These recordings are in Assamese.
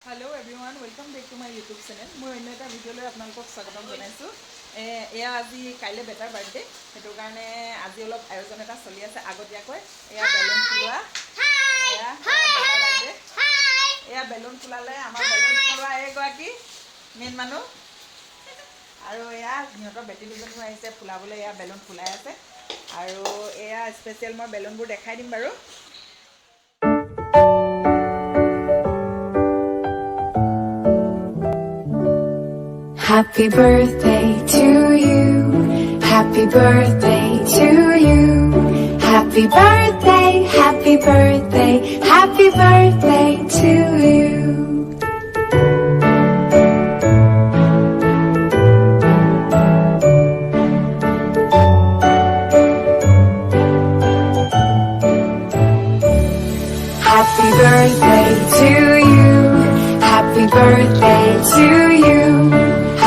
Hello everyone, welcome back to my YouTube channel. মই অন্য এটা ভিডিঅ'লৈ আপোনালোকক স্বাগতম জনাইছোঁ। এয়া আজি কাইলৈ বেটাৰ বাৰ্থডে, সেইটো কাৰণে আজি অলপ আয়োজন এটা চলি আছে আগতীয়াকৈ। এয়া বেলুন ফুলোৱা, এয়া বেটাৰ বাৰ্থডে, এয়া বেলুন ফুলালে আমাৰ বেলুন ফুলোৱা এগৰাকী মেইন মানুহ, আৰু এয়া সিহঁতৰ বেটি দুজনীও আহিছে ফুলাবলৈ, এয়া বেলুন ফুলাই আছে। আৰু এয়া স্পেচিয়েল মই বেলুনবোৰ দেখাই দিম বাৰু। Happy birthday to you. Happy birthday to you. Happy birthday, happy birthday, happy birthday to you. Happy birthday to you. Happy birthday to you.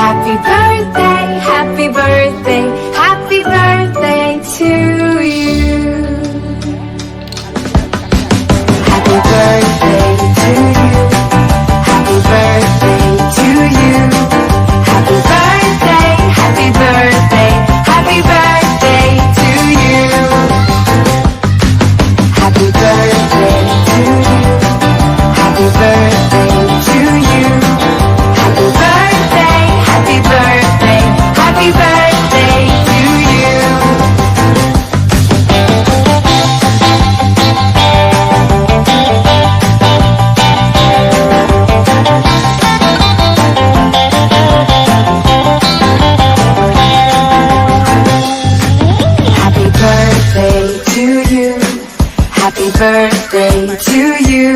Happy birthday, happy birthday, happy birthday to you. Happy birthday to you. Happy birthday to you. Happy birthday, happy birthday, happy birthday to you. Happy birthday to you. Happy birthday to you. Happy birthday, happy birthday, happy birthday to you. Happy birthday to you. Happy birthday to you.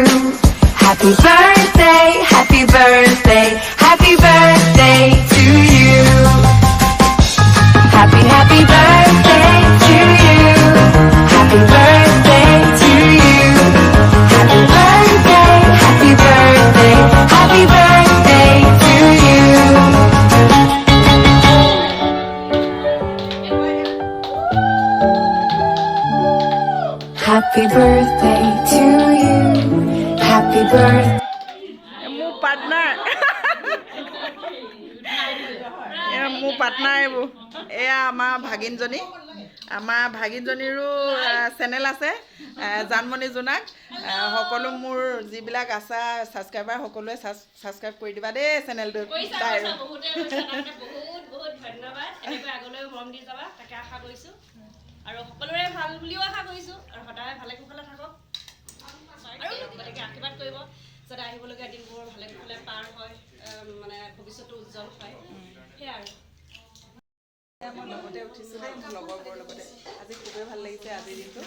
Happy birthday, happy birthday, happy birthday to you. Happy birthday to you. Happy birthday to you. Happy birthday, happy birthday, happy birthday to you. Happy birthday to you. Happy birthday. মোৰ পাৰ্টনাৰ মোৰ পাৰ্টনাৰ এইবোৰ। এয়া আমাৰ ভাগিনজনীৰো চেনেল আছে, জানমণি জোনাক। সকলো মোৰ যিবিলাক আছা ছাবস্ক্ৰাইবাৰ সকলোৱে ছাবস্ক্ৰাইব কৰি দিবা দেই চেনেলটো। বহুত ধন্যবাদ। এনেকৈ আগলৈও মৰম দি যাবা তাকে আশা কৰিছোঁ, আৰু সকলোৰে ভাল বুলিও আশা কৰিছোঁ, আৰু সদায় ভালে কুশলে থাকক আৰু গতিকে আশীৰ্বাদ কৰিব যাতে আহিবলগীয়া দিনবোৰ ভালে কুশলে পাৰ হয়, মানে ভৱিষ্যতটো উজ্জ্বল হয়। সেয়াই আৰু মই লগতে উঠিছোঁ দেই, মোৰ লগৰবোৰৰ লগতে। আজি খুবেই ভাল লাগিছে আজিৰ দিনটো।